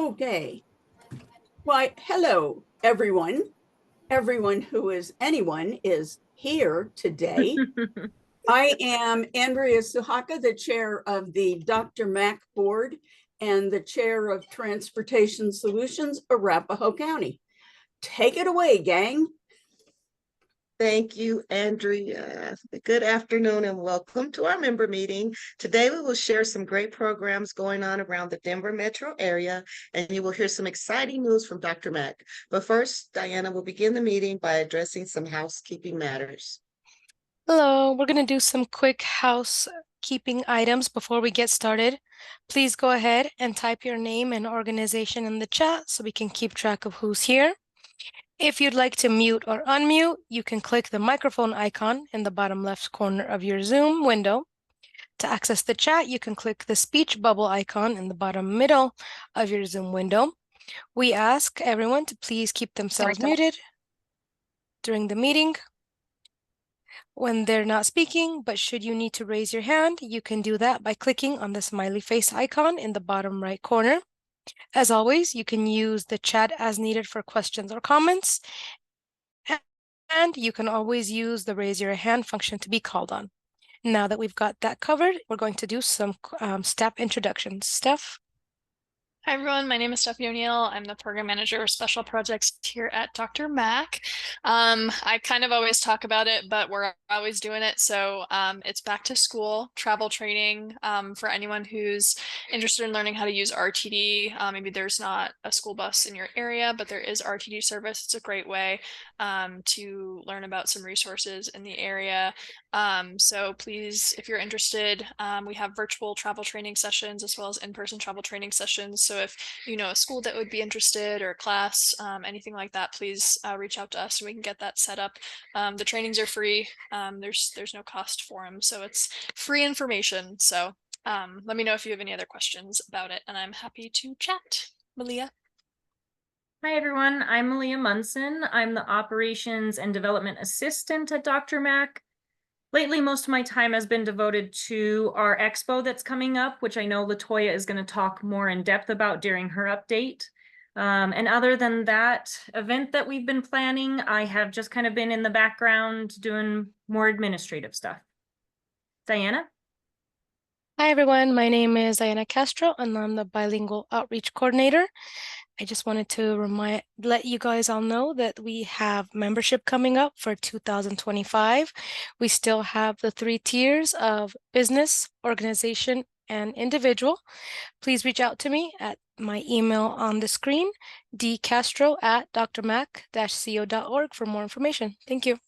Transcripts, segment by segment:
Okay. Why, hello, everyone. Everyone who is anyone is here today. I am Andrea Suhaka, the chair of the DRMAC board and the chair of Transportation Solutions, Arapahoe County. Take it away, gang. Thank you, Andrea. Good afternoon and welcome to our member meeting. Today we will share some great programs going on around the Denver metro area, and you will hear some exciting news from DRMAC. But first, Diana will begin the meeting by addressing some housekeeping matters. Hello, we're going to do some quick housekeeping items before we get started. Please go ahead and type your name and organization in the chat so we can keep track of who's here. If you'd like to mute or unmute, you can click the microphone icon in the bottom left corner of your Zoom window. To access the chat, you can click the speech bubble icon in the bottom middle of your Zoom window. We ask everyone to please keep themselves muted during the meeting when they're not speaking, but should you need to raise your hand, you can do that by clicking on the smiley face icon in the bottom right corner. As always, you can use the chat as needed for questions or comments, and you can always use the raise your hand function to be called on. Now that we've got that covered, we're going to do some staff introductions. Steph? Hi, everyone. My name is Stephanie O'Neill. I'm the program manager of special projects here at DRMAC. I kind of always talk about it, but we're always doing it. So it's back to school travel training for anyone who's interested in learning how to use RTD. Maybe there's not a school bus in your area, but there is RTD service. It's a great way to learn about some resources in the area. So please, if you're interested, we have virtual travel training sessions as well as in-person travel training sessions. So if you know a school that would be interested or a class, anything like that, please reach out to us and we can get that set up. The trainings are free. There's no cost for them. So it's free information. So let me know if you have any other questions about it and I'm happy to chat. Malia. Hi, everyone. I'm Malia Munson. I'm the Operations and Development Assistant at DRMAC. Lately, most of my time has been devoted to our expo that's coming up, which I know Latoya is going to talk more in depth about during her update. And other than that event that we've been planning, I have just kind of been in the background doing more administrative stuff. Diana? Hi, everyone. My name is Diana Castro, and I'm the Bilingual Outreach Coordinator. I just wanted to let you guys all know that we have membership coming up for 2025. We still have the 3 tiers of business, organization, and individual. Please reach out to me at my email on the screen, dcastro@drmac-co.org for more information. Thank you.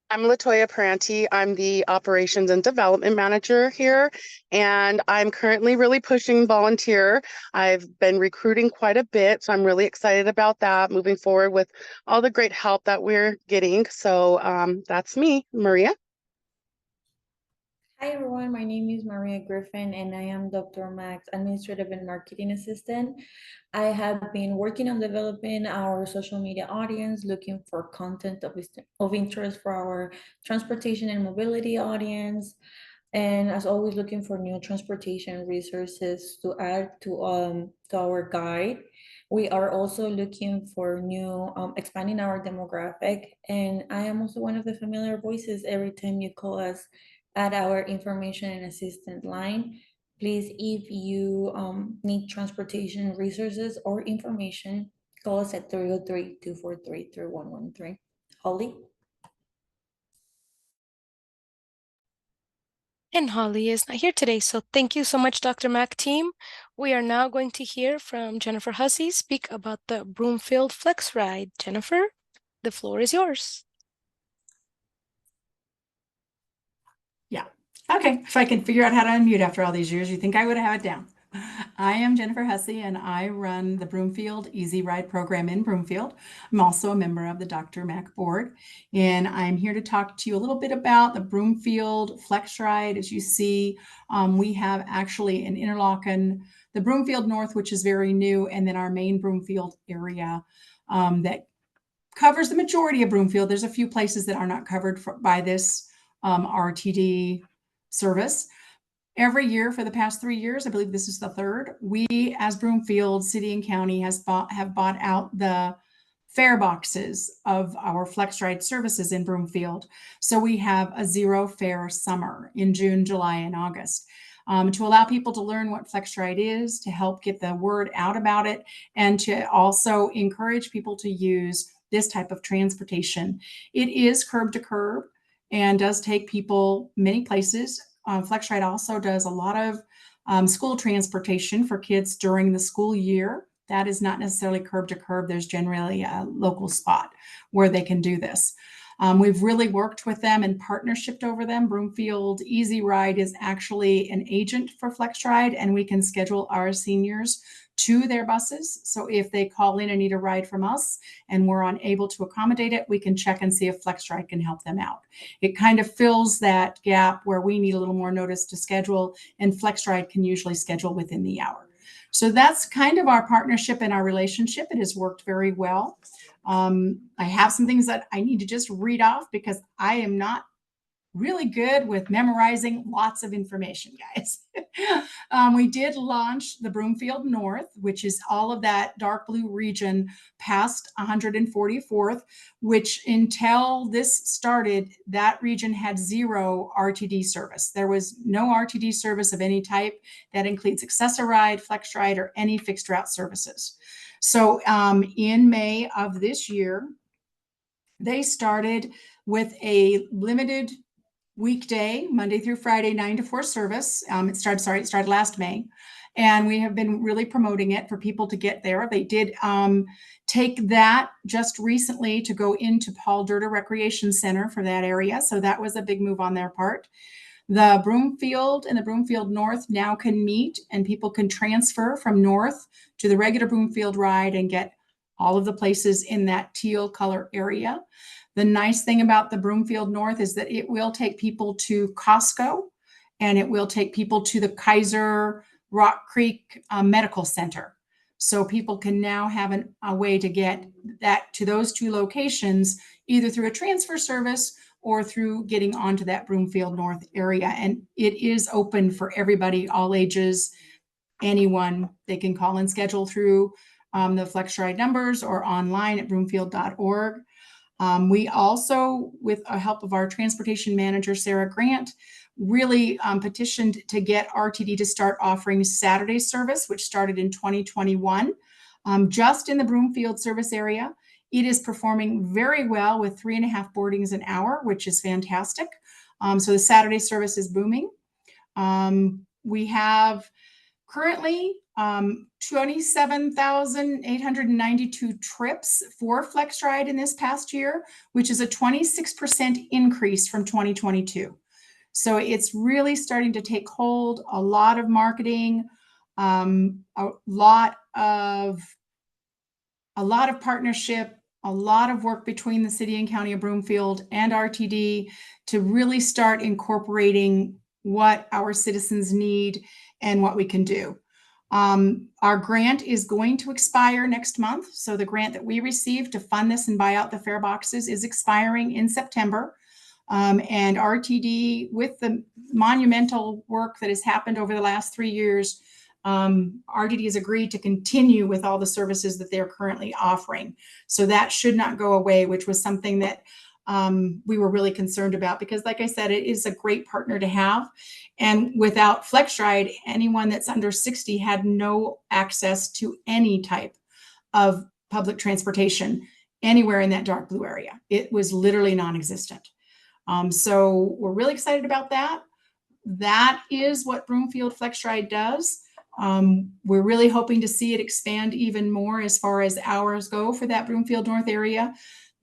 I'm Latoya Paranti. I'm the Operations and Development Manager here, and I'm currently really pushing volunteer. I've been recruiting quite a bit, so I'm really excited about that, moving forward with all the great help that we're getting. So that's me, Maria. Hi everyone, my name is Maria Griffin and I am DRMAC's Administrative and Marketing Assistant. I have been working on developing our social media audience, looking for content of interest for our transportation and mobility audience, and as always looking for new transportation resources to add to our guide. We are also looking for new, expanding our demographic, and I am also one of the familiar voices every time you call us at our information and assistance line. Please, if you need transportation resources or information, call us at 303-243-3113. Holly? And Holly is not here today, so thank you so much, DRMAC team. We are now going to hear from Jennifer Hussey speak about the Broomfield Flex Ride. Jennifer, the floor is yours. Yeah. Okay. If I can figure out how to unmute after all these years, you think I would have it down. I am Jennifer Hussey, and I run the Broomfield Easy Ride program in Broomfield. I'm also a member of the DRMAC board, and I'm here to talk to you a little bit about the Broomfield Flex Ride. As you see, we have actually an Interlochen, the Broomfield North, which is very new, and then our main Broomfield area that covers the majority of Broomfield. There's a few places that are not covered by this RTD service. Every year for the past 3 years, I believe this is the third, we as Broomfield City and County have bought out the fare boxes of our FlexRide services in Broomfield. So we have a zero fare summer in June, July, and August. To allow people to learn what FlexRide is, to help get the word out about it, and to also encourage people to use this type of transportation. It is curb to curb and does take people many places. FlexRide also does a lot of school transportation for kids during the school year. That is not necessarily curb to curb. There's generally a local spot where they can do this. We've really worked with them and partnershiped over them. Broomfield Easy Ride is actually an agent for FlexRide, and we can schedule our seniors to their buses. So if they call in and need a ride from us and we're unable to accommodate it, we can check and see if FlexRide can help them out. It kind of fills that gap where we need a little more notice to schedule, and FlexRide can usually schedule within the hour. So that's kind of our partnership and our relationship. It has worked very well. I have some things that I need to just read off because I am not really good with memorizing lots of information, guys. We did launch the Broomfield North, which is all of that dark blue region past 144th, which until this started, that region had zero RTD service. There was no RTD service of any type. That includes Access-a-Ride, FlexRide, or any fixed route services. So in May of this year, they started with a limited weekday, Monday through Friday, 9 to 4 service. It started last May, and we have been really promoting it for people to get there. They did take that just recently to go into Paul Durda Recreation Center for that area. So that was a big move on their part. The Broomfield and the Broomfield North now can meet, and people can transfer from North to the regular Broomfield ride and get all of the places in that teal color area. The nice thing about the Broomfield North is that it will take people to Costco, and it will take people to the Kaiser Rock Creek Medical Center. So people can now have a way to get that to those two locations, either through a transfer service or through getting onto that Broomfield North area. And it is open for everybody, all ages, anyone. They can call and schedule through the FlexRide numbers or online at broomfield.org. We also, with the help of our transportation manager, Sarah Grant, really petitioned to get RTD to start offering Saturday service, which started in 2021, just in the Broomfield service area. It is performing very well with 3.5 boardings an hour, which is fantastic. So the Saturday service is booming. We have currently 27,892 trips for FlexRide in this past year, which is a 26% increase from 2022. So it's really starting to take hold. A lot of marketing, a lot of partnership, a lot of work between the City and County of Broomfield and RTD to really start incorporating what our citizens need and what we can do. Our grant is going to expire next month. So the grant that we received to fund this and buy out the fare boxes is expiring in September. And RTD, with the monumental work that has happened over the last 3 years, RTD has agreed to continue with all the services that they're currently offering. So that should not go away, which was something that we were really concerned about, because like I said, it is a great partner to have. And without FlexRide, anyone that's under 60 had no access to any type of public transportation anywhere in that dark blue area. It was literally non-existent. So we're really excited about that. That is what Broomfield FlexRide does. We're really hoping to see it expand even more as far as hours go for that Broomfield North area.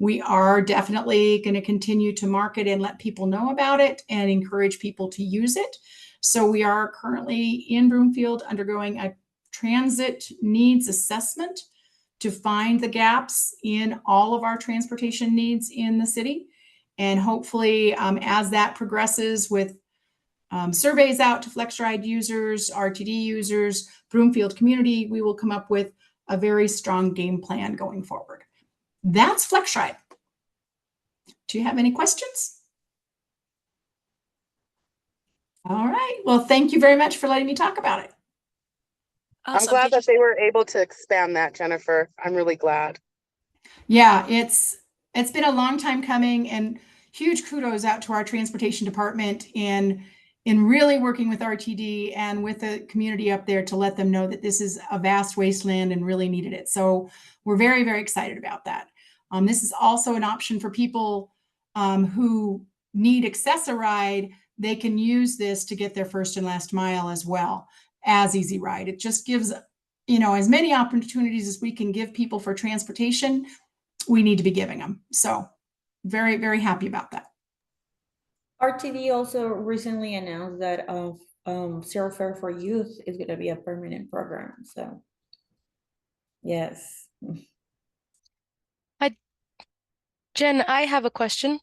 We are definitely going to continue to market and let people know about it and encourage people to use it. So we are currently in Broomfield undergoing a transit needs assessment to find the gaps in all of our transportation needs in the city. And hopefully, as that progresses with surveys out to FlexRide users, RTD users, Broomfield community, we will come up with a very strong game plan going forward. That's FlexRide. Do you have any questions? All right. Well, thank you very much for letting me talk about it. I'm Awesome. glad Thank you. that they were able to expand that, Jennifer. I'm really glad. Yeah, it's been a long time coming, and huge kudos out to our transportation department in really working with RTD and with the community up there to let them know that this is a vast wasteland and really needed it. So we're very, very excited about that. This is also an option for people who need Access-a-Ride. They can use this to get their first and last mile as well as Easy Ride. It just gives, as many opportunities as we can give people for transportation, we need to be giving them. So very, very happy about that. RTD also recently announced that Zero Fare for Youth is going to be a permanent program. So, yes. Jen, I have a question.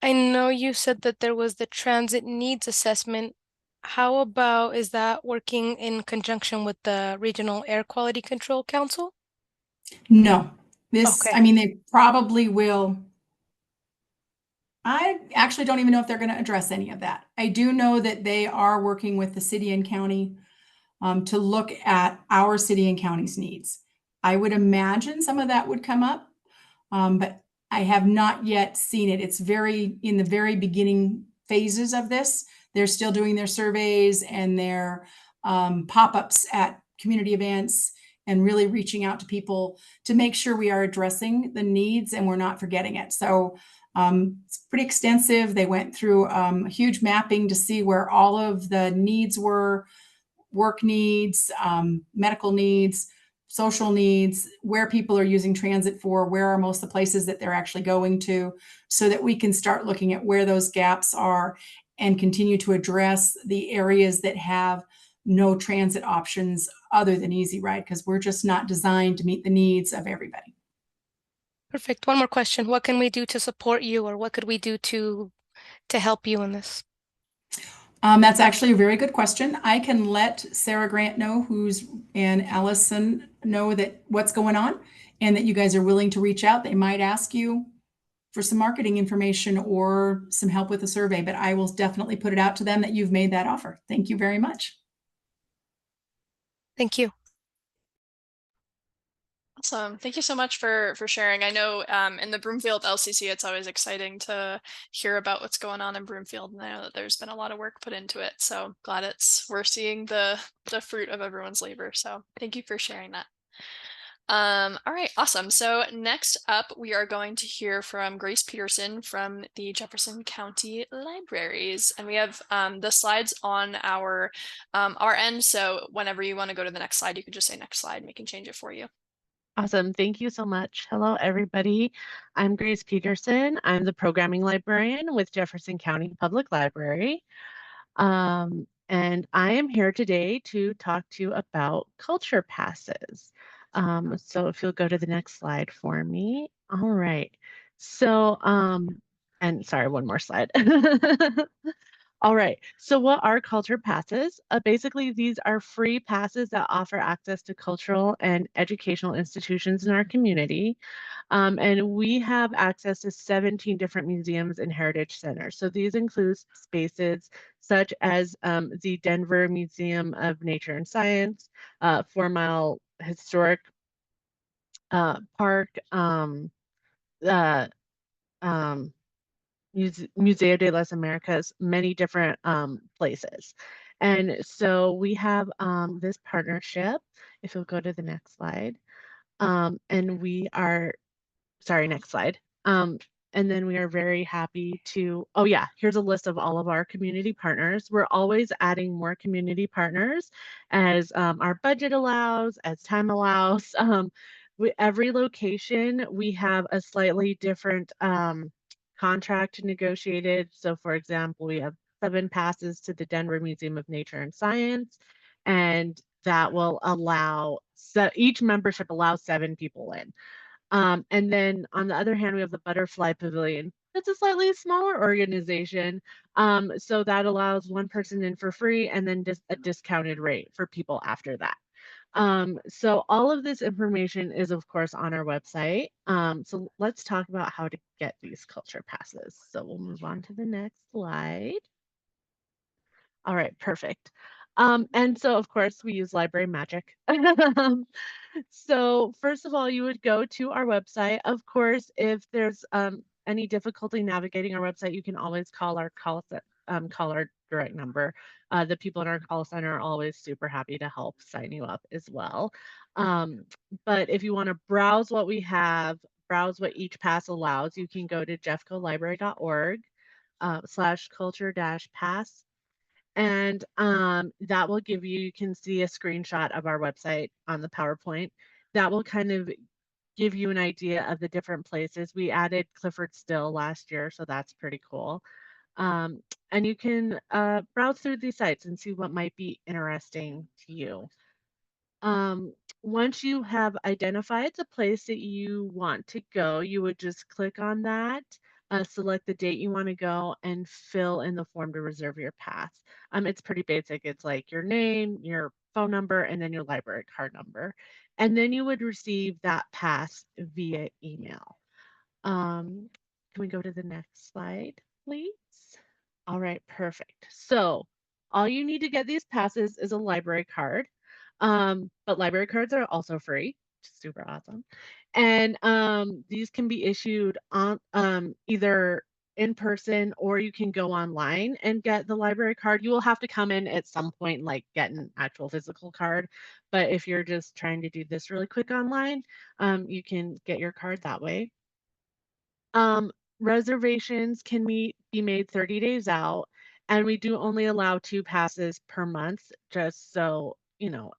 I know you said that there was the transit needs assessment. How about, is that working in conjunction with the Regional Air Quality Control Council? No, Okay. I mean, they probably will. I actually don't even know if they're going to address any of that. I do know that they are working with the city and county to look at our city and county's needs. I would imagine some of that would come up, but I have not yet seen it. It's in the very beginning phases of this. They're still doing their surveys and their pop-ups at community events and really reaching out to people to make sure we are addressing the needs and we're not forgetting it. So it's pretty extensive. They went through a huge mapping to see where all of the needs were, work needs, medical needs, social needs, where people are using transit for, where are most of the places that they're actually going to, so that we can start looking at where those gaps are and continue to address the areas that have no transit options other than Easy Ride, because we're just not designed to meet the needs of everybody. Perfect. One more question. What can we do to support you, or what could we do to help you in this? That's actually a very good question. I can let Sarah Grant know and Allison know that what's going on and that you guys are willing to reach out. They might ask you for some marketing information or some help with a survey, but I will definitely put it out to them that you've made that offer. Thank you very much. Thank you. Awesome. Thank you so much for sharing. I know in the Broomfield LCC, it's always exciting to hear about what's going on in Broomfield, and I know that there's been a lot of work put into it. So glad we're seeing the fruit of everyone's labor. So thank you for sharing that. All right, awesome. So next up, we are going to hear from Grace Peterson from the Jefferson County Libraries, and we have the slides on our end. So whenever you want to go to the next slide, you can just say next slide, and we can change it for you. Awesome. Thank you so much. Hello, everybody. I'm Grace Peterson. I'm the programming librarian with Jefferson County Public Library. And I am here today to talk to you about culture passes. So if you'll go to the next slide for me. All right. So, and sorry, one more slide. All right, so what are culture passes? Basically, these are free passes that offer access to cultural and educational institutions in our community. And we have access to 17 different museums and heritage centers. So these include spaces such as the Denver Museum of Nature and Science, 4 Mile Historic Park, Museo de las Americas, many different places. And so we have this partnership, if you'll go to the next slide. And we are, sorry, next slide. And then we are very happy to, oh yeah, here's a list of all of our community partners. We're always adding more community partners as our budget allows, as time allows. Every location, we have a slightly different contract negotiated. So for example, we have 7 passes to the Denver Museum of Nature and Science, and that will allow, so each membership allows 7 people in. And then on the other hand, we have the Butterfly Pavilion. It's a slightly smaller organization. So that allows 1 person in for free and then just a discounted rate for people after that. So all of this information is of course on our website. So let's talk about how to get these culture passes. So we'll move on to the next slide. All right, perfect. And so of course we use library magic. So first of all, you would go to our website. Of course, if there's any difficulty navigating our website, you can always call our direct number. The people in our call center are always super happy to help sign you up as well. Um, but if you want to browse what we have, browse what each pass allows, you can go to jeffcolibrary.org / culture - pass. And that will give you, you can see a screenshot of our website on the PowerPoint. That will kind of give you an idea of the different places. We added Clifford Still last year, so that's pretty cool. And you can browse through these sites and see what might be interesting to you. Um, Once you have identified the place that you want to go, you would just click on that, select the date you want to go, and fill in the form to reserve your pass. It's pretty basic. It's like your name, your phone number, and then your library card number. And then you would receive that pass via email. Can we go to the next slide, please? All right, perfect. So all you need to get these passes is a library card. But library cards are also free, which is super awesome. And these can be issued on either in person, or you can go online and get the library card. You will have to come in at some point and like get an actual physical card. But if you're just trying to do this really quick online, you can get your card that way. Reservations can be made 30 days out, and we do only allow 2 passes per month, just so,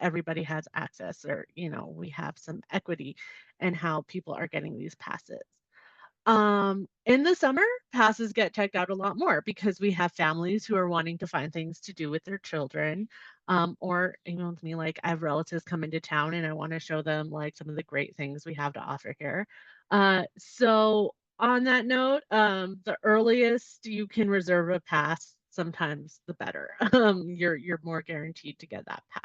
everybody has access, or, we have some equity in how people are getting these passes. In the summer, passes get checked out a lot more because we have families who are wanting to find things to do with their children. Or even with me, like I have relatives come into town and I want to show them like some of the great things we have to offer here. So on that note, the earliest you can reserve a pass, sometimes the better. You're more guaranteed to get that pass.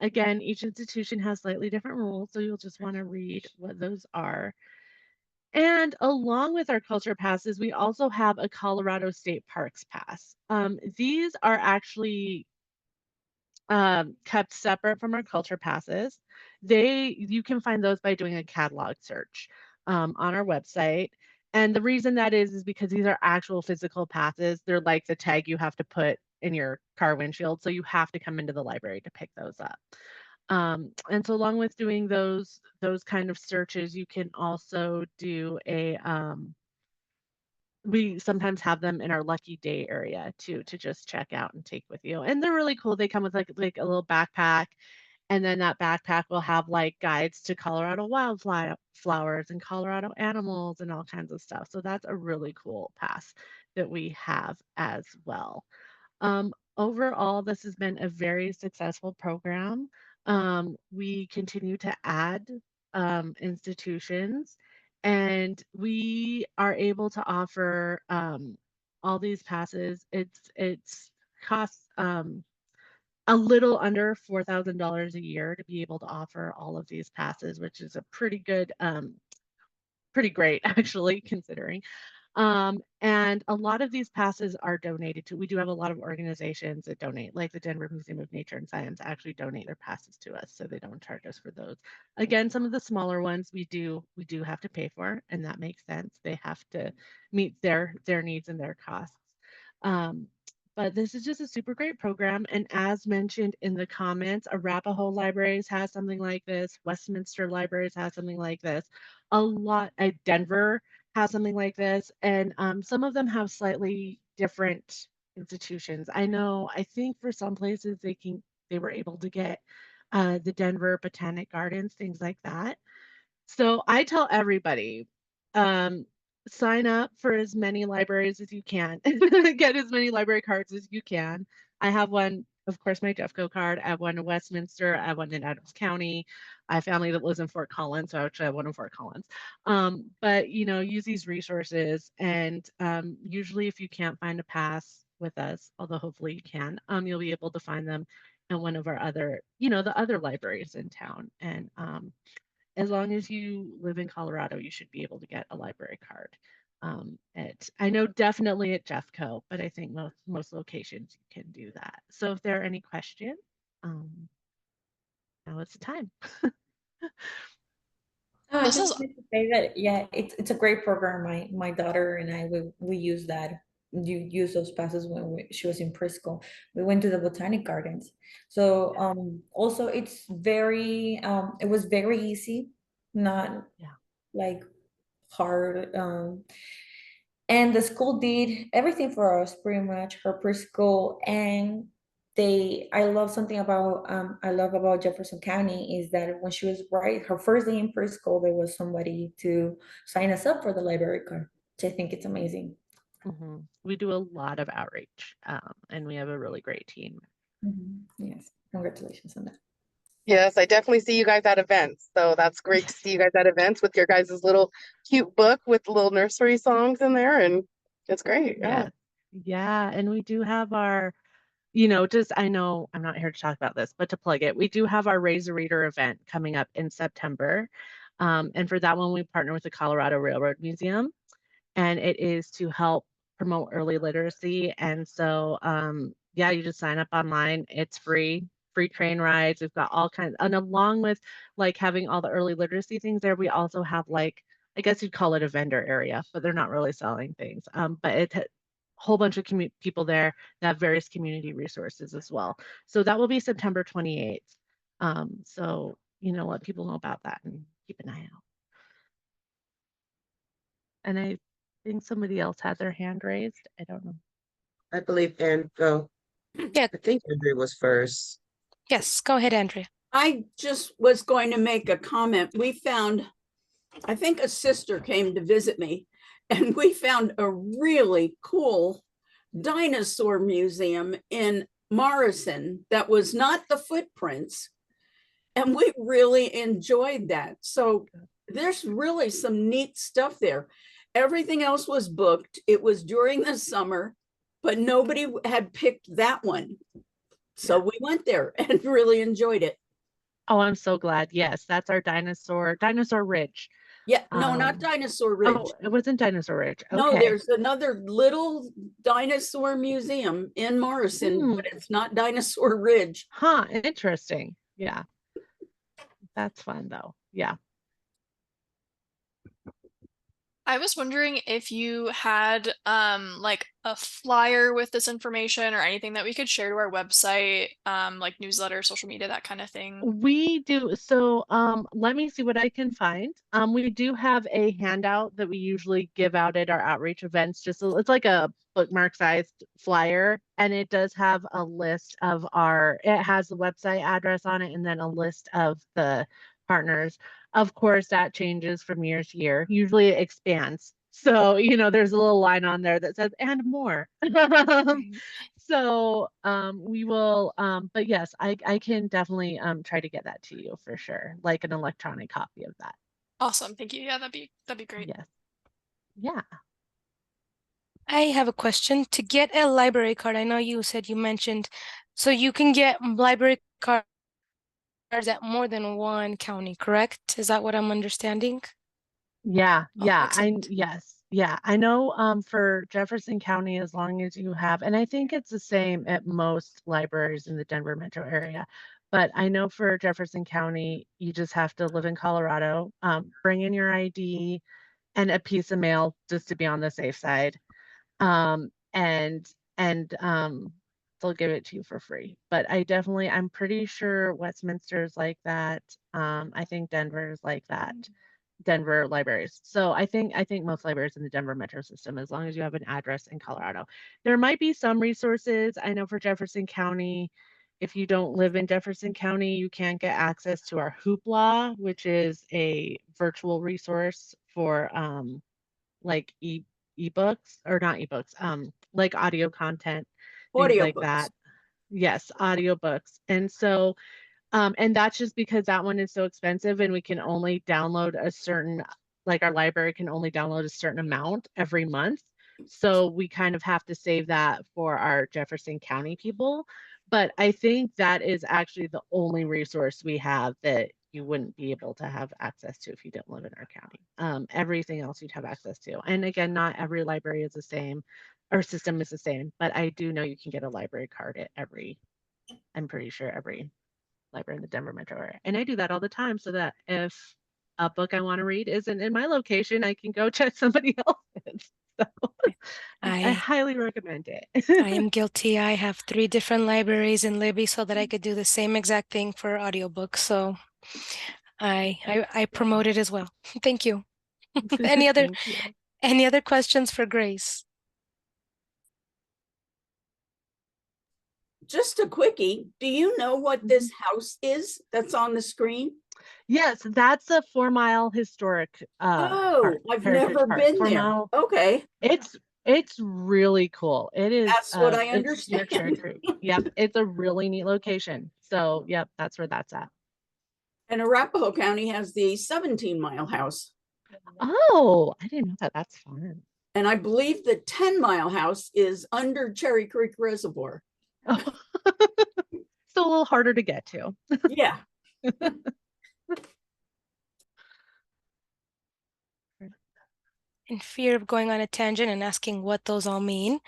Again, each institution has slightly different rules, so you'll just want to read what those are. And along with our culture passes, we also have a Colorado State Parks pass. These are actually kept separate from our culture passes. You can find those by doing a catalog search on our website. And the reason that is because these are actual physical passes. They're like the tag you have to put in your car windshield. So you have to come into the library to pick those up. And so along with doing those kind of searches, you can also do we sometimes have them in our lucky day area to just check out and take with you. And they're really cool. They come with like a little backpack, and then that backpack will have like guides to Colorado wildflowers and Colorado animals and all kinds of stuff. So that's a really cool pass that we have as well. Overall, this has been a very successful program. We continue to add institutions, and we are able to offer all these passes. It's costs a little under $4,000 a year to be able to offer all of these passes, which is a pretty good, pretty great actually, considering. And a lot of these passes are donated to. We do have a lot of organizations that donate, like the Denver Museum of Nature and Science actually donate their passes to us, so they don't charge us for those. Again, some of the smaller ones we do have to pay for, and that makes sense. They have to meet their needs and their costs. But this is just a super great program. And as mentioned in the comments, Arapahoe Libraries has something like this. Westminster Libraries has something like this. Denver has something like this. And some of them have slightly different institutions. I think for some places they were able to get the Denver Botanic Gardens, things like that. So I tell everybody, sign up for as many libraries as you can. Get as many library cards as you can. I have one, of course, my Jeffco card. I have one in Westminster. I have one in Adams County. I have family that lives in Fort Collins, so I actually have one in Fort Collins. But use these resources, and usually if you can't find a pass with us, although hopefully you can, you'll be able to find them in one of our other, the other libraries in town. And as long as you live in Colorado, you should be able to get a library card. I know definitely at Jeffco, but I think most locations you can do that. So if there are any questions, now it's the time. I This just is wanted to say that, yeah, it's a great program. My daughter and I, we use that. You use those passes when she was in preschool. We went to the botanic gardens. So also it's very it was very easy, not Yeah. like hard. And the school did everything for us pretty much, her preschool. And I love something about I love about Jefferson County is that when she was her first day in preschool, there was somebody to sign us up for the library card, which I think it's amazing. We do a lot of outreach, and we have a really great team. Yes, congratulations on that. Yes, I definitely see you guys at events. So that's great to see you guys at events with your guys' little cute book with little nursery songs in there. And it's great. Yeah. Yeah. And we do have our, I know I'm not here to talk about this, but to plug it, we do have our Raise a Reader event coming up in September. And for that one, we partner with the Colorado Railroad Museum, and it is to help promote early literacy. And so, yeah, you just sign up online. It's free train rides. We've got all kinds, and along with like having all the early literacy things there, we also have like, I guess you'd call it a vendor area, but they're not really selling things. But it's a whole bunch of people there that have various community resources as well. So that will be September 28th. So, let people know about that and keep an eye out. And I think somebody else had their hand raised. I don't know. I believe Yeah. I think Andrea was first. Yes, go ahead, Andrea. I just was going to make a comment. I think a sister came to visit me, and we found a really cool dinosaur museum in Morrison that was not the footprints. And we really enjoyed that. So there's really some neat stuff there. Everything else was booked. It was during the summer, but nobody had picked that one. So we went there and really enjoyed it. Oh, I'm so glad. Yes, that's our Dinosaur Ridge. Yeah, no, not Dinosaur Ridge. Oh, it wasn't Dinosaur Ridge. Okay. No, there's another little dinosaur museum in Morrison, but it's not Dinosaur Ridge. Huh, interesting. Yeah. That's fun though. Yeah. I was wondering if you had like a flyer with this information or anything that we could share to our website, like newsletter, social media, that kind of thing. We do. So let me see what I can find. We do have a handout that we usually give out at our outreach events. It's like a bookmark sized flyer, and it does have a list of it has the website address on it and then a list of the partners. Of course, that changes from year to year. Usually it expands. So, there's a little line on there that says, and more. So we will, but yes, I can definitely try to get that to you for sure, like an electronic copy of that. Awesome. Thank you. Yeah, that'd be great. Yes. Yeah. I have a question. To get a library card, I know you mentioned, so you can get library cards at more than one county, correct? Is that what I'm understanding? Yeah. Oh, Yeah. excellent. Yes. Yeah. I know for Jefferson County, as long as you have, and I think it's the same at most libraries in the Denver metro area, but I know for Jefferson County, you just have to live in Colorado, bring in your ID and a piece of mail just to be on the safe side. And they'll give it to you for free. But I'm pretty sure Westminster is like that. I think Denver is like that. Denver libraries. So I think most libraries in the Denver metro system, as long as you have an address in Colorado. There might be some resources. I know for Jefferson County, if you don't live in Jefferson County, you can get access to our Hoopla, which is a virtual resource for like ebooks, or not ebooks, like audio content, things like that. Yes, audiobooks. And so and that's just because that one is so expensive, and we can only download our library can only download a certain amount every month. So we kind of have to save that for our Jefferson County people. But I think that is actually the only resource we have that you wouldn't be able to have access to if you didn't live in our county. Everything else you'd have access to. And again, not every library is the same or system is the same, but I do know you can get a library card at I'm pretty sure every library in the Denver metro area. And I do that all the time so that if a book I want to read isn't in my location, I can go check somebody else's. So I highly recommend it. I am guilty. I have 3 different libraries in Libby so that I could do the same exact thing for audiobooks. So I promote it as well. Thank you. Any other questions for Grace? Just a quickie. Do you know what this house is that's on the screen? Yes, that's a 4 Mile historic I've never been there. Okay. It's really cool. It is. That's what I it's near Cherry understand. Creek. Yep, it's a really neat location. So yep, that's where that's at. And Arapahoe County has the 17-mile house. Oh, I didn't know that. That's fun. And I believe the 10-mile house is under Cherry Creek Reservoir. Oh. Still a little harder to get to. Yeah. In fear of going on a tangent and asking what those all mean,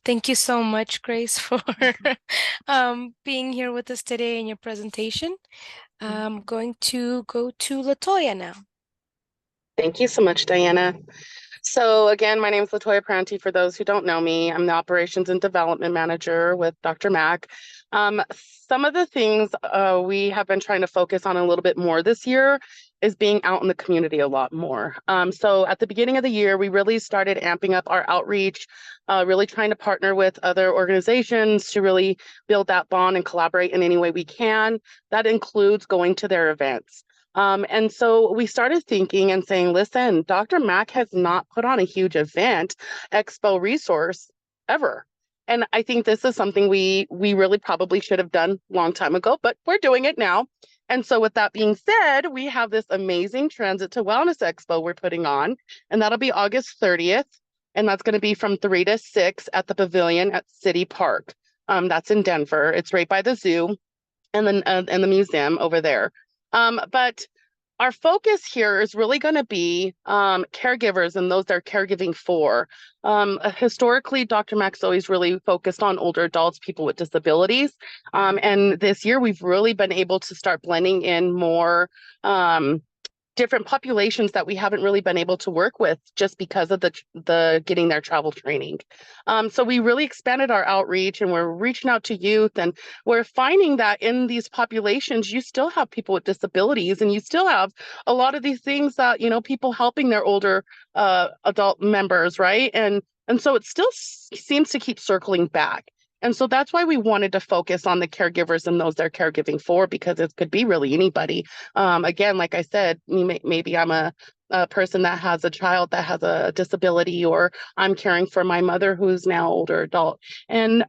thank you so much, Grace, for being here with us today in your presentation. I'm going to go to Latoya now. Thank you so much, Diana. So again, my name is Latoya Pranti. For those who don't know me, I'm the Operations and Development Manager with Dr. Mac. Some of the things we have been trying to focus on a little bit more this year is being out in the community a lot more. So at the beginning of the year, we really started amping up our outreach, really trying to partner with other organizations to really build that bond and collaborate in any way we can. That includes going to their events. And so we started thinking and saying, listen, Dr. Mac has not put on a huge event, expo resource ever. And I think this is something we really probably should have done a long time ago, but we're doing it now. And so with that being said, we have this amazing Transit to Wellness Expo we're putting on, and that'll be August 30th. And that's going to be from 3 to 6 at the Pavilion at City Park. That's in Denver. It's right by the zoo and the museum over there. But our focus here is really going to be caregivers and those they're caregiving for. Historically, Dr. Mac's always really focused on older adults, people with disabilities. And this year, we've really been able to start blending in more different populations that we haven't really been able to work with just because of the getting their travel training. So we really expanded our outreach and we're reaching out to youth, and we're finding that in these populations, you still have people with disabilities and you still have a lot of these things that, people helping their older adult members, right? And so it still seems to keep circling back. And so that's why we wanted to focus on the caregivers and those they're caregiving for, because it could be really anybody. Again, like I said, maybe I'm a person that has a child that has a disability, or I'm caring for my mother who's now older adult. And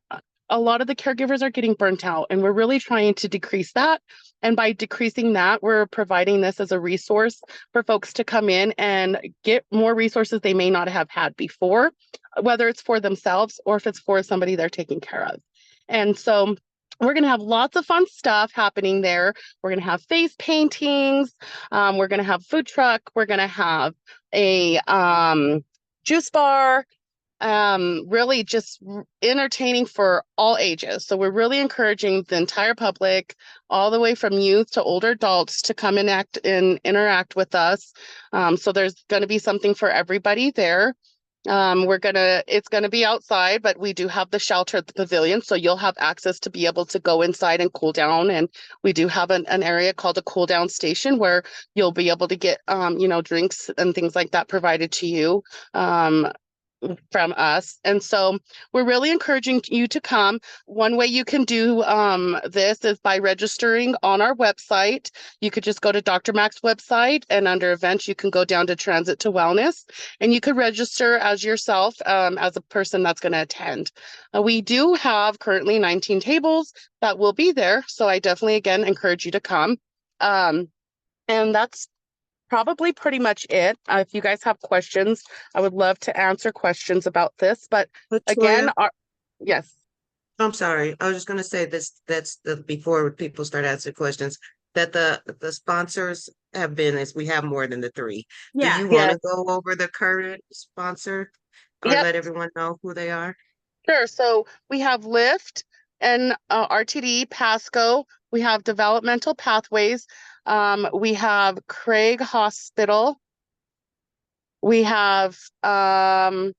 a lot of the caregivers are getting burnt out, and we're really trying to decrease that. And by decreasing that, we're providing this as a resource for folks to come in and get more resources they may not have had before, whether it's for themselves or if it's for somebody they're taking care of. And so we're going to have lots of fun stuff happening there. We're going to have face paintings. We're going to have food truck. We're going to have a juice bar. Really just entertaining for all ages. So we're really encouraging the entire public, all the way from youth to older adults, to come and interact with us. So there's going to be something for everybody there. It's going to be outside, but we do have the shelter at the pavilion, so you'll have access to be able to go inside and cool down. And we do have an area called a cool down station where you'll be able to get, drinks and things like that provided to you. From us. And so we're really encouraging you to come. One way you can do this is by registering on our website. You could just go to Dr. Mac's website, and under events, you can go down to Transit to Wellness, and you could register as yourself, as a person that's going to attend. We do have currently 19 tables that will be there. So I definitely, again, encourage you to come. And that's probably pretty much it. If you guys have questions, I would love to answer questions about this. But again, yes. I'm sorry. I was just going to say this. Before people start asking questions. that the sponsors have been, as we have more than the three. Do Yeah. you want Yes. to go over the current sponsor or Yep. let everyone know who they are? Sure. So we have Lyft and RTD, Pasco. We have Developmental Pathways. We have Craig Hospital. We have The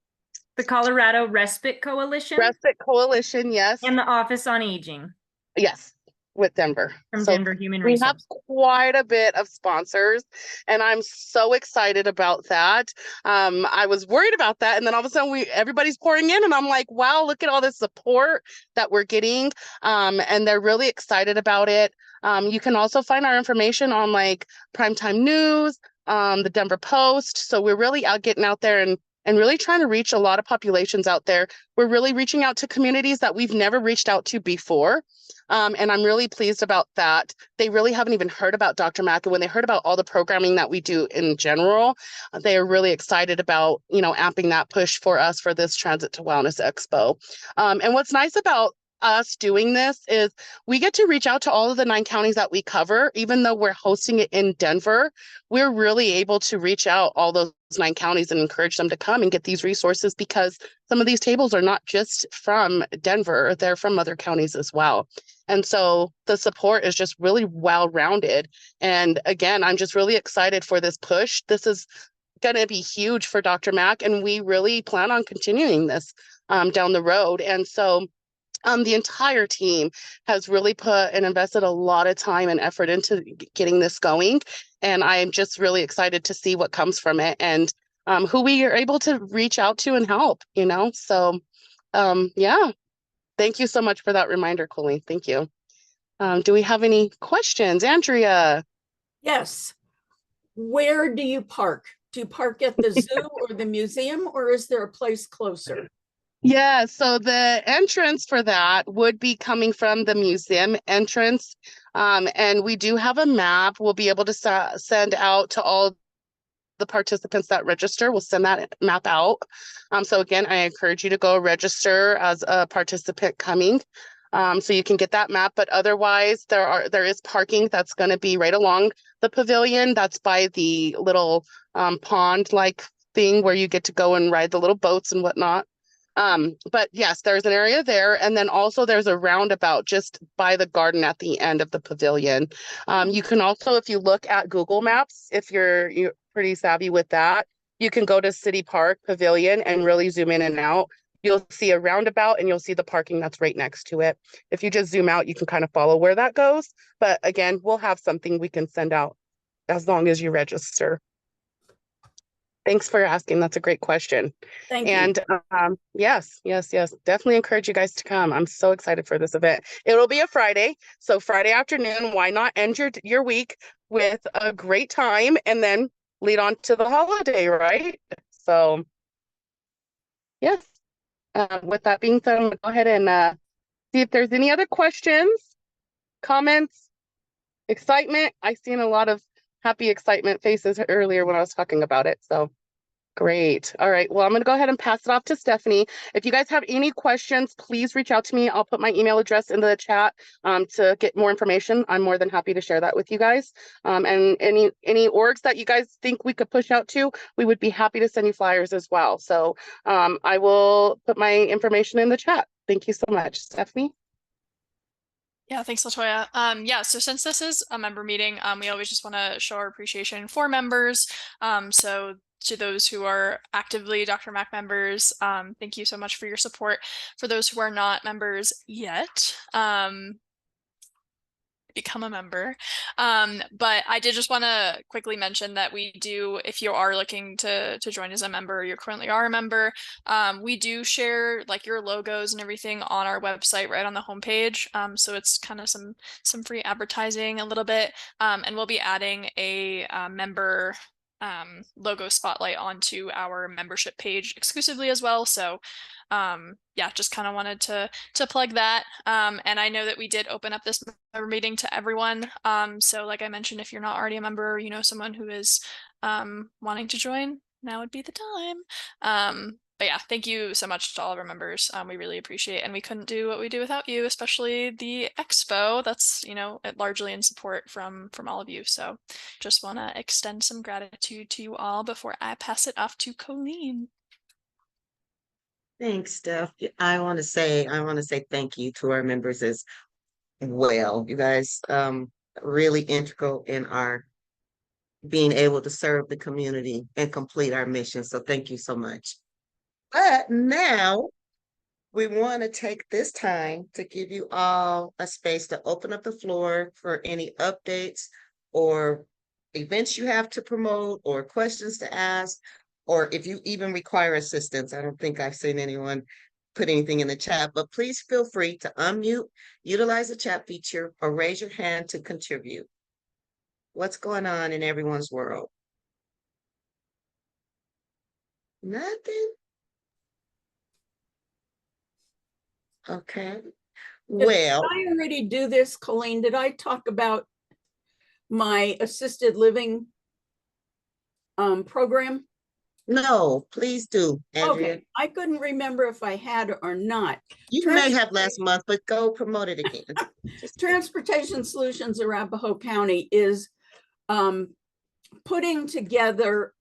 Colorado Respite Coalition Respite Coalition. Yes. and the Office on Aging Yes, with Denver. from So Denver Human we have Resources. quite a bit of sponsors, and I'm so excited about that. I was worried about that, and then all of a sudden everybody's pouring in, and I'm like, wow, look at all this support that we're getting. And they're really excited about it. You can also find our information on like Primetime News, the Denver Post. So we're really getting out there and really trying to reach a lot of populations out there. We're really reaching out to communities that we've never reached out to before. And I'm really pleased about that. They really haven't even heard about Dr. Mack. And when they heard about all the programming that we do in general, they are really excited about, amping that push for us for this Transit to Wellness Expo. And what's nice about us doing this is we get to reach out to all of the 9 counties that we cover. Even though we're hosting it in Denver, we're really able to reach out all those 9 counties and encourage them to come and get these resources, because some of these tables are not just from Denver, they're from other counties as well. And so the support is just really well-rounded. And again, I'm just really excited for this push. This is going to be huge for Dr. Mack, and we really plan on continuing this down the road. And so the entire team has really put and invested a lot of time and effort into getting this going. And I'm just really excited to see what comes from it and who we are able to reach out to and help, So, yeah, thank you so much for that reminder, Colleen. Thank you. Do we have any questions? Andrea? Yes. Where do you park? Do you park at the zoo or the museum, or is there a place closer? Yeah, so the entrance for that would be coming from the museum entrance. And we do have a map we'll be able to send out to all the participants that register. We'll send that map out. So again, I encourage you to go register as a participant coming. So you can get that map, but otherwise there is parking that's going to be right along the pavilion. That's by the little pond like thing where you get to go and ride the little boats and whatnot. But yes, there's an area there. And then also there's a roundabout just by the garden at the end of the pavilion. You can also, if you look at Google Maps, if you're pretty savvy with that, you can go to City Park Pavilion and really zoom in and out. You'll see a roundabout and you'll see the parking that's right next to it. If you just zoom out, you can kind of follow where that goes. But again, we'll have something we can send out as long as you register. Thanks for asking. That's a great question. Thank you. And yes, definitely encourage you guys to come. I'm so excited for this event. It'll be a Friday. So Friday afternoon, why not end your week with a great time and then lead on to the holiday, right? So yes, with that being said, I'm gonna go ahead and see if there's any other questions, comments, excitement. I seen a lot of happy excitement faces earlier when I was talking about it. So great. All right. Well, I'm going to go ahead and pass it off to Stephanie. If you guys have any questions, please reach out to me. I'll put my email address in the chat to get more information. I'm more than happy to share that with you guys. And any orgs that you guys think we could push out to, we would be happy to send you flyers as well. So I will put my information in the chat. Thank you so much, Stephanie. Yeah, thanks, Latoya. So since this is a member meeting, we always just want to show our appreciation for members. So to those who are actively Dr. Mack members, thank you so much for your support. For those who are not members yet, become a member. But I did just want to quickly mention that we do, if you are looking to join as a member, you currently are a member, we do share like your logos and everything on our website right on the homepage. So it's kind of some free advertising a little bit. And we'll be adding a member logo spotlight onto our membership page exclusively as well. So yeah, just kind of wanted to plug that. And I know that we did open up this member meeting to everyone. So like I mentioned, if you're not already a member, or you know someone who is wanting to join, now would be the time. but yeah, thank you so much to all of our members. We really appreciate it, and we couldn't do what we do without you, especially the expo. That's, you know, largely in support from all of you. So just want to extend some gratitude to you all before I pass it off to Colleen. Thanks, Steph. I want to say thank you to our members as well. You guys, really integral in our being able to serve the community and complete our mission. So thank you so much. But now we want to take this time to give you all a space to open up the floor for any updates or events you have to promote or questions to ask, or if you even require assistance. I don't think I've seen anyone put anything in the chat, but please feel free to unmute, utilize the chat feature, or raise your hand to contribute. What's going on in everyone's world? Nothing? Okay. Well, Did I already do this, Colleen? Did I talk about my assisted living program? no, please do, Andrea. Okay, I couldn't remember if I had or not. You may have last month, but go promote it again. Transportation Solutions Arapahoe County is putting together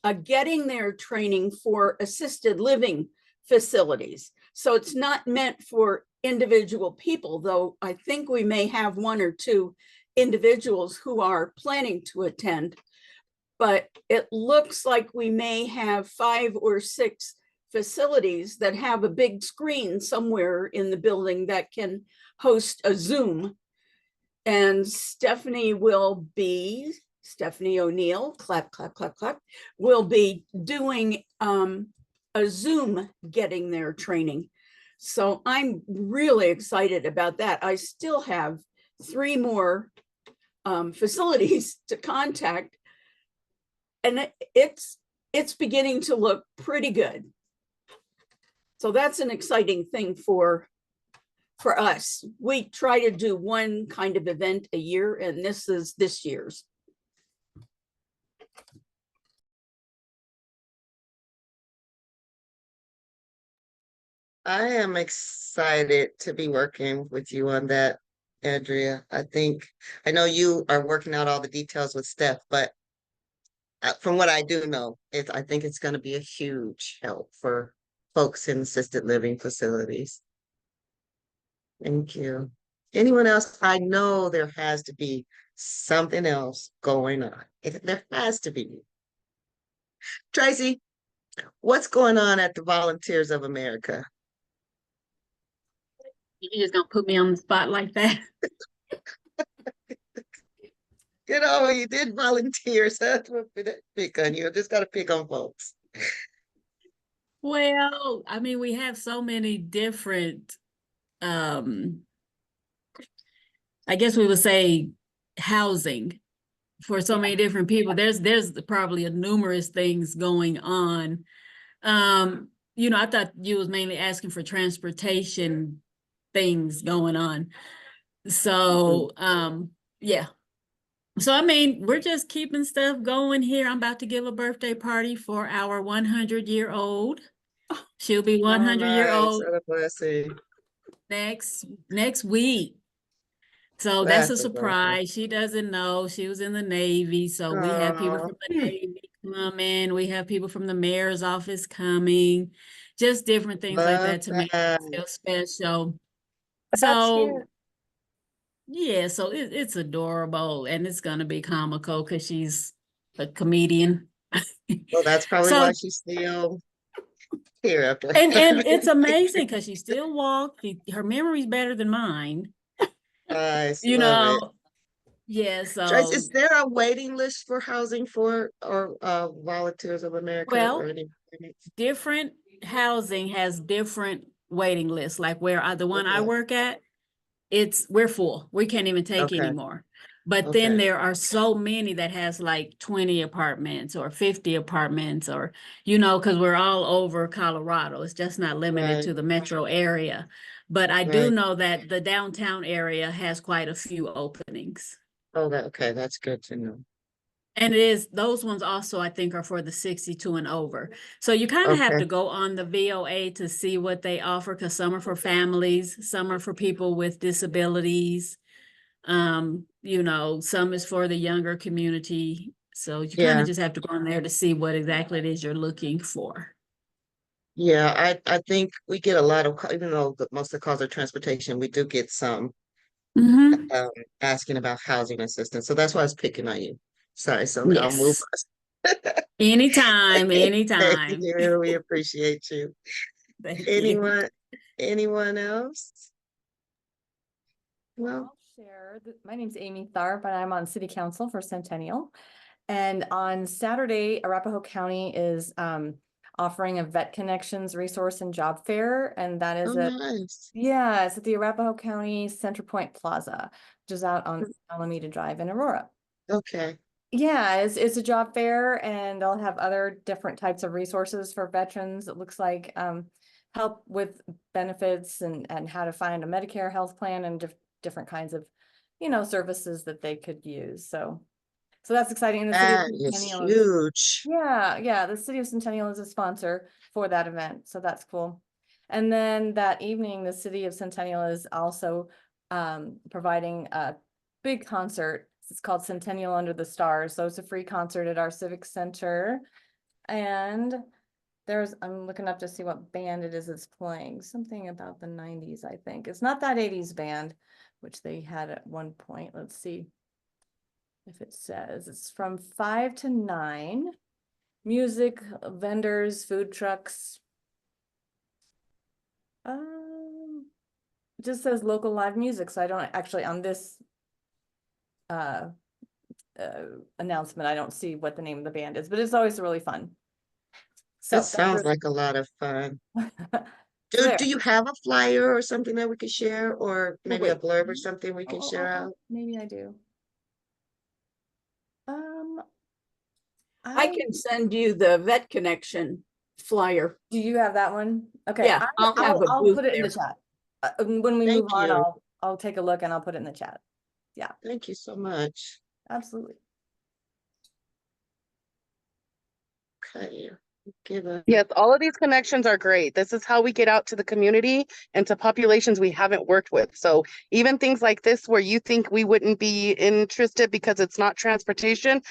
a getting there training for assisted living facilities. So it's not meant for individual people, though I think we may have one or two individuals who are planning to attend. But it looks like we may have 5 or 6 facilities that have a big screen somewhere in the building that can host a Zoom. And Stephanie O'Neill, clap, clap, clap, clap, will be doing a Zoom getting there training. So I'm really excited about that. I still have 3 more facilities to contact, and it's beginning to look pretty good. So that's an exciting thing for us. We try to do one kind of event a year, and this is this year's. I am excited to be working with you on that, Andrea. I know you are working out all the details with Steph, but from what I do know, I think it's going to be a huge help for folks in assisted living facilities. Thank you. Anyone else? I know there has to be something else going on. There has to be. Tracy, what's going on at the Volunteers of America? You just gonna put me on the spot like that? You know, you did volunteer, so that's what pick on you. Just gotta pick on folks. Well, I mean, we have so many different, I guess we would say housing for so many different people. There's probably a numerous things going on. You know, I thought you was mainly asking for transportation things going on. So, yeah. So, I mean, we're just keeping stuff going here. I'm about to give a birthday party for our 100-year-old. She'll be 100-year-old next week. So that's a surprise. She doesn't know. She was in the Navy. So we have people from the Navy coming. We have people from the mayor's office coming. Just different things like that to make it feel special. So yeah, so it's adorable, and it's gonna be comical because she's a comedian. Well, that's probably why she's still here after. And it's amazing because she still walks. Her memory's better than mine. You know, yeah. So Trace, is there a waiting list for housing for Volunteers of America? Well, different housing has different waiting lists. Like where the one I work at, we're full. We can't even take anymore. But then there are so many that has like 20 apartments or 50 apartments, or, you know, because we're all over Colorado. It's just not limited to the metro area. But I do know that the downtown area has quite a few openings. Oh, okay. That's good to know. And it is, those ones also, I think, are for the 62 and over. So you kind of have Okay. to go on the VOA to see what they offer, because some are for families, some are for people with disabilities. You know, some is for the younger community. So you kind Yeah. of just have to go on there to see what exactly it is you're looking for. Yeah, I think we get a lot of, even though most of the calls are transportation, we do get some Mm-hmm. asking about housing assistance. So that's why I was picking on you. Sorry, so I'll move Yes. on. Anytime, Thank anytime. you. We appreciate you. Thank you. Anyone else? Well, I'll share. My name's Amy Tharp, and I'm on City Council for Centennial. And on Saturday, Arapahoe County is offering a Vet Connections resource and job fair, and that is nice. it's at the Arapahoe County Center Point Plaza, which is out on Alameda Drive in Aurora. Okay. Yeah, it's a job fair, and they'll have other different types of resources for veterans. It looks like help with benefits and how to find a Medicare health plan and different kinds of, services that they could use. So that's exciting. And the city of That is Centennial huge. the city of Centennial is a sponsor for that event. So that's cool. And then that evening, the city of Centennial is also providing a big concert. It's called Centennial Under the Stars. So it's a free concert at our Civic Center. And I'm looking up to see what band it is that's playing. Something about the 90s, I think. It's not that 80s band, which they had at one point. Let's see if it says. It's from 5 to 9. Music, vendors, food trucks. It just says local live music, so I don't actually on this announcement, I don't see what the name of the band is, but it's always really fun. So That sounds like a lot of fun. So Do you have a flyer or something that we could share, or maybe a wait. blurb or something we can share out? Maybe I do. I can send you the Vet Connection flyer. Do you have that one? Okay. Yeah, I'll have a I'll booth put it in the there. chat. When we Thank move on, you. I'll take a look and I'll put it in the chat. Yeah, Thank you so much. absolutely. Okay. Yes, all of these connections are great. This is how we get out to the community and to populations we haven't worked with. So even things like this where you think we wouldn't be interested because it's not transportation,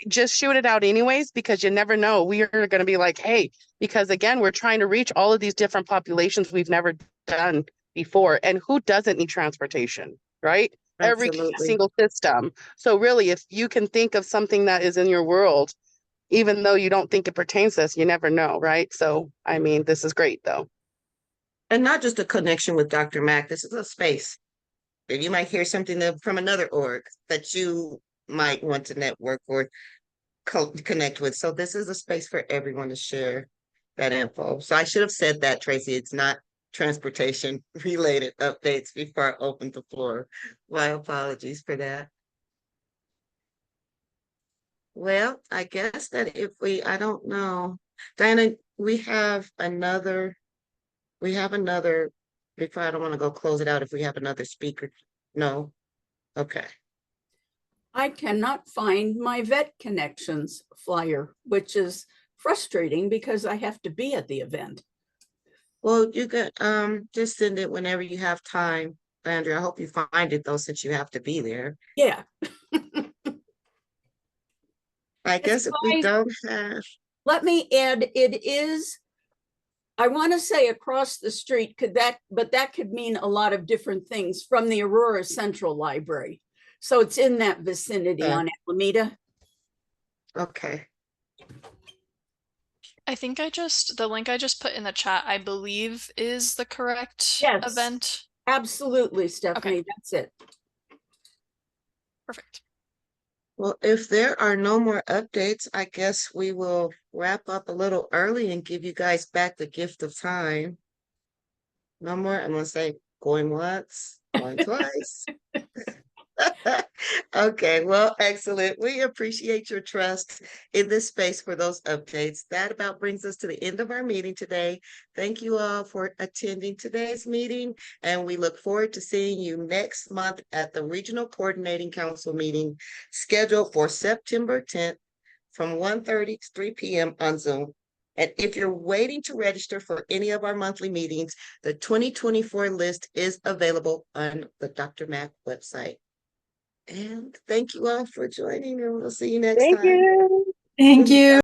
just shoot it out anyways, because you never know. We are going to be like, hey, because again, we're trying to reach all of these different populations we've never done before. And who doesn't need transportation, right? Every Absolutely. single system. So really, if you can think of something that is in your world, even though you don't think it pertains to us, you never know, right? So, I mean, this is great though. And not just a connection with Dr. Mac, this is a space. You might hear something from another org that you might want to network or connect with. So this is a space for everyone to share that info. So I should have said that, Tracy. It's not transportation related updates before I opened the floor. My apologies for that. Well, I guess that I don't know. Diana, we have another, before I don't want to go close it out, if we have another speaker. No? Okay. I cannot find my Vet Connections flyer, which is frustrating because I have to be at the event. Well, you can just send it whenever you have time, Andrea. I hope you find it though, since you have to be there. Yeah. I guess if we don't have. Let me add, it is, I want to say across the street, but that could mean a lot of different things from the Aurora Central Library. So it's in that vicinity on Alameda. Okay. I think the link I just put in the chat, I believe is the correct Yes. event. Absolutely, Stephanie, Okay. that's it. Perfect. Well, if there are no more updates, I guess we will wrap up a little early and give you guys back the gift of time. No more, I'm gonna say going once, going twice. Okay, well, excellent. We appreciate your trust in this space for those updates. That about brings us to the end of our meeting today. Thank you all for attending today's meeting, and we look forward to seeing you next month at the Regional Coordinating Council meeting scheduled for September 10th from 1:30 to 3 p.m. on Zoom. And if you're waiting to register for any of our monthly meetings, the 2024 list is available on the Dr. Mac website. And thank you all for joining, and we'll see you next Thank time. you. Thank you.